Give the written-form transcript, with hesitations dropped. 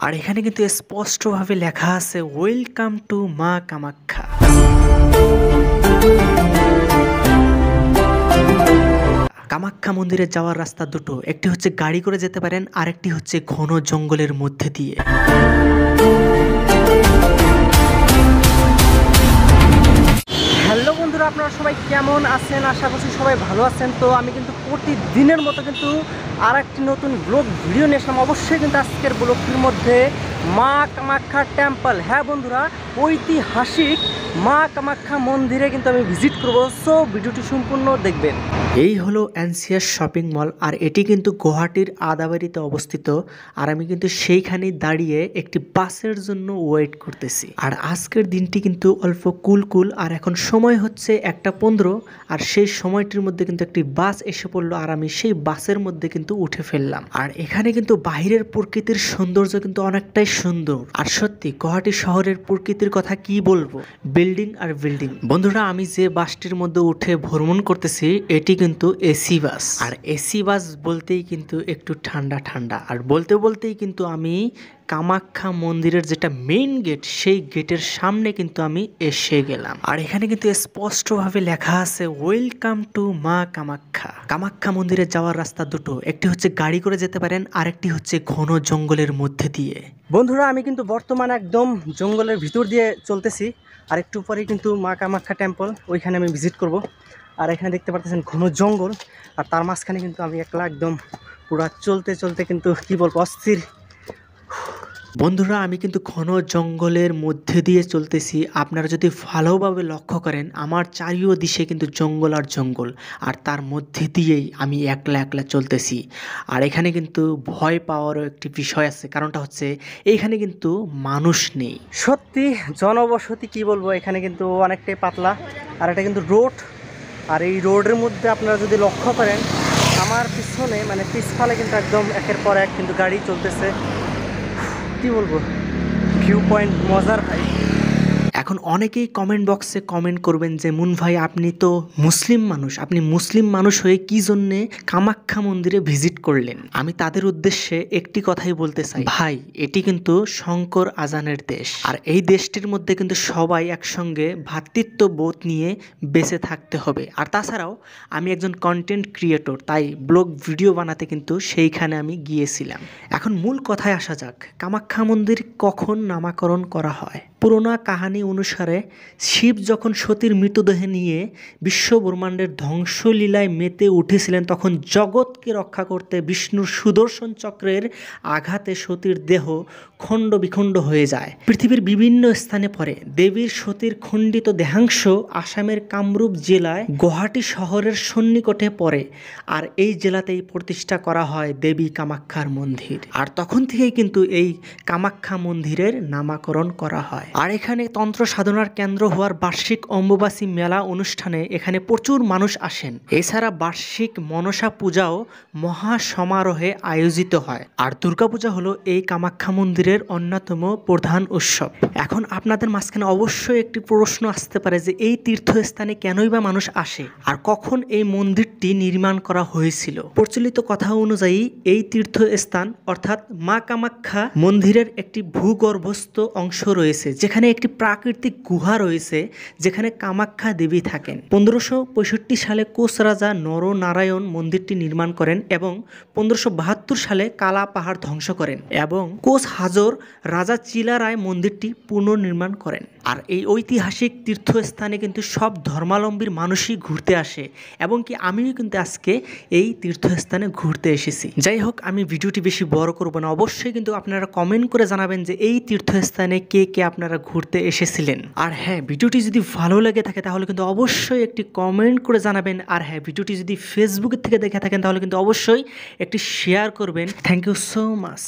আর এখানে কিন্তু স্পষ্টভাবে লেখা আছে ওয়েলকাম টু মা কামাখ্যা। কামাখ্যা মন্দিরে যাওয়ার রাস্তা দুটো, একটি হচ্ছে গাড়ি করে যেতে পারেন, আরেকটি হচ্ছে ঘন জঙ্গলের মধ্যে দিয়ে। হ্যালো বন্ধুরা, আপনারা সবাই কেমন আছেন? আশা করছি সবাই ভালো আছেন। তো আমি কিন্তু প্রতিদিনের মতো কিন্তু আর একটি নতুন ব্লগ ভিডিও নিয়ে আসলাম। অবশ্যই কিন্তু আজকের ব্লগটির মধ্যে মা কামাখ্যা টেম্পল, হ্যাঁ বন্ধুরা, ঐতিহাসিক মা কামাখ্যা মন্দিরে কিন্তু আমি ভিজিট করবো। সো ভিডিওটি সম্পূর্ণ দেখবেন। এই হলো এনসিএস শপিং মল, আর এটি কিন্তু গুয়াহাটির আদাবাড়িতে অবস্থিত। আর আমি কিন্তু সেইখানে দাঁড়িয়ে একটি বাসের জন্য ওয়েট করতেছি। আর আজকের দিনটি কিন্তু অল্প কুল, আর এখন সময় হচ্ছে 1:15, আর সেই সময়টির মধ্যে কিন্তু একটি বাস এসে পড়লো, আর আমি সেই বাসের মধ্যে কিন্তু উঠে ফেললাম। আর এখানে কিন্তু বাহিরের প্রকৃতির সৌন্দর্য কিন্তু অনেকটাই সুন্দর। আর সত্যি গুয়াহাটি শহরের প্রকৃতির কথা কি বলবো, বিল্ডিং আর বিল্ডিং। বন্ধুরা, আমি যে বাসটির মধ্যে উঠে ভ্রমণ করতেছি এটি কিন্তু এসি বাস। আর এসি বাস বলতেই কিন্তু একটু ঠান্ডা ঠান্ডা, আর বলতেই কিন্তু আমি কামাখ্যা মন্দিরের যেটা মেইন গেট, সেই গেটের সামনে কিন্তু আমি এসে গেলাম। আর এখানে কিন্তু স্পষ্টভাবে লেখা আছে ওয়েলকাম টু মা কামাখ্যা। কামাখ্যা মন্দিরে যাওয়ার রাস্তা দুটো, একটি হচ্ছে গাড়ি করে যেতে পারেন, আরেকটি হচ্ছে ঘন জঙ্গলের মধ্যে দিয়ে। বন্ধুরা, আমি কিন্তু বর্তমানে একদম জঙ্গলের ভিতর দিয়ে চলতেছি। আর একটু পরে কিন্তু মা কামাখ্যা টেম্পল, ওইখানে আমি ভিজিট করব। আর এখানে দেখতে পাচ্ছেন ঘন জঙ্গল, আর তার মাঝখানে কিন্তু আমি একলা একদম পুরা চলতে কিন্তু কি বলবো, অস্থির। বন্ধুরা, আমি কিন্তু ঘন জঙ্গলের মধ্যে দিয়ে চলতেছি। আপনারা যদি ভালোভাবে লক্ষ্য করেন, আমার চারিদিকে কিন্তু জঙ্গল আর জঙ্গল, আর তার মধ্যে দিয়েই আমি একলা চলতেছি। আর এখানে কিন্তু ভয় পাওয়ারও একটি বিষয় আছে, কারণটা হচ্ছে এইখানে কিন্তু মানুষ নেই। সত্যি জনবসতি কি বলবো, এখানে কিন্তু অনেকটাই পাতলা। আর এটা কিন্তু রোড, আর এই রোডের মধ্যে আপনারা যদি লক্ষ্য করেন, আমার পিছনে মানে পিছফালে কিন্তু একদম একের পর এক কিন্তু গাড়ি চলতেছে। কি বলবো, ভিউ পয়েন্ট মজার ভাই। এখন অনেকেই কমেন্ট বক্সে কমেন্ট করবেন যে মুন ভাই, আপনি তো মুসলিম মানুষ, আপনি মুসলিম মানুষ হয়ে কি জন্যে কামাখ্যা মন্দিরে ভিজিট করলেন? আমি তাদের উদ্দেশ্যে একটি কথাই বলতে চাই, ভাই এটি কিন্তু শঙ্কর আজানের দেশ, আর এই দেশটির মধ্যে কিন্তু সবাই একসঙ্গে ভ্রাতৃত্ববোধ নিয়ে বেঁচে থাকতে হবে। আর তাছাড়াও আমি একজন কন্টেন্ট ক্রিয়েটর, তাই ব্লগ ভিডিও বানাতে কিন্তু সেইখানে আমি গিয়েছিলাম। এখন মূল কথায় আসা যাক, কামাখ্যা মন্দির কখন নামকরণ করা হয়? পুরোনো কাহিনী অনুসারে শিব যখন সতীর মৃতদেহ নিয়ে বিশ্ব ব্রহ্মাণ্ডের ধ্বংসলীলায় মেতে উঠেছিলেন, তখন জগৎকে রক্ষা করতে বিষ্ণুর সুদর্শন চক্রের আঘাতে সতীর দেহ খণ্ড বিখণ্ড হয়ে যায়, পৃথিবীর বিভিন্ন স্থানে পড়ে। দেবীর সতীর খণ্ডিত দেহাংশ আসামের কামরূপ জেলায় গুয়াহাটি শহরের সন্নিকটে পড়ে, আর এই জেলাতেই প্রতিষ্ঠা করা হয় দেবী কামাখ্যার মন্দির। আর তখন থেকেই কিন্তু এই কামাখ্যা মন্দিরের নামকরণ করা হয়। আর এখানে তন্ত্র সাধনার কেন্দ্র হওয়ার বার্ষিক অম্বুবাচী মেলা অনুষ্ঠানে এখানে প্রচুর মানুষ আসেন। এছাড়া বার্ষিক মনসা পূজাও মহা সমারোহে আয়োজিত হয়। আর দুর্গাপূজা হলো এই কামাখ্যা মন্দিরের অন্যতম প্রধান উৎসব। এখন আপনাদের মাঝখানে অবশ্যই একটি প্রশ্ন আসতে পারে যে এই তীর্থস্থানে কেনই বা মানুষ আসে, আর কখন এই মন্দিরটি নির্মাণ করা হয়েছিল? প্রচলিত কথা অনুযায়ী এই তীর্থস্থান অর্থাৎ মা কামাখ্যা মন্দিরের একটি ভূগর্ভস্থ অংশ রয়েছে, যেখানে একটি প্রাকৃতিক গুহা রয়েছে, যেখানে কামাখ্যা দেবী থাকেন। 1565 সালে কোচ রাজা নরনারায়ণ মন্দিরটি নির্মাণ করেন, এবং 1572 সালে কালা পাহাড় ধ্বংস করেন, এবং কোচ হাজর রাজা চিলারায় মন্দিরটি পুনর্নির্মাণ করেন। আর এই ঐতিহাসিক তীর্থস্থানে কিন্তু সব ধর্মাবলম্বীর মানুষই ঘুরতে আসে, এবং কি আমিও কিন্তু আজকে এই তীর্থস্থানে ঘুরতে এসেছি। যাই হোক, আমি ভিডিওটি বেশি বড় করব না। অবশ্যই কিন্তু আপনারা কমেন্ট করে জানাবেন যে এই তীর্থস্থানে কে আপনারা ঘুরতে এসেছিলেন। আর হ্যাঁ, ভিডিওটি যদি ভালো লেগে থাকে তাহলে কিন্তু অবশ্যই একটি কমেন্ট করে জানাবেন। আর হ্যাঁ, ভিডিওটি যদি ফেসবুকের থেকে দেখে থাকেন তাহলে কিন্তু অবশ্যই একটি শেয়ার করবেন। Thank you so much.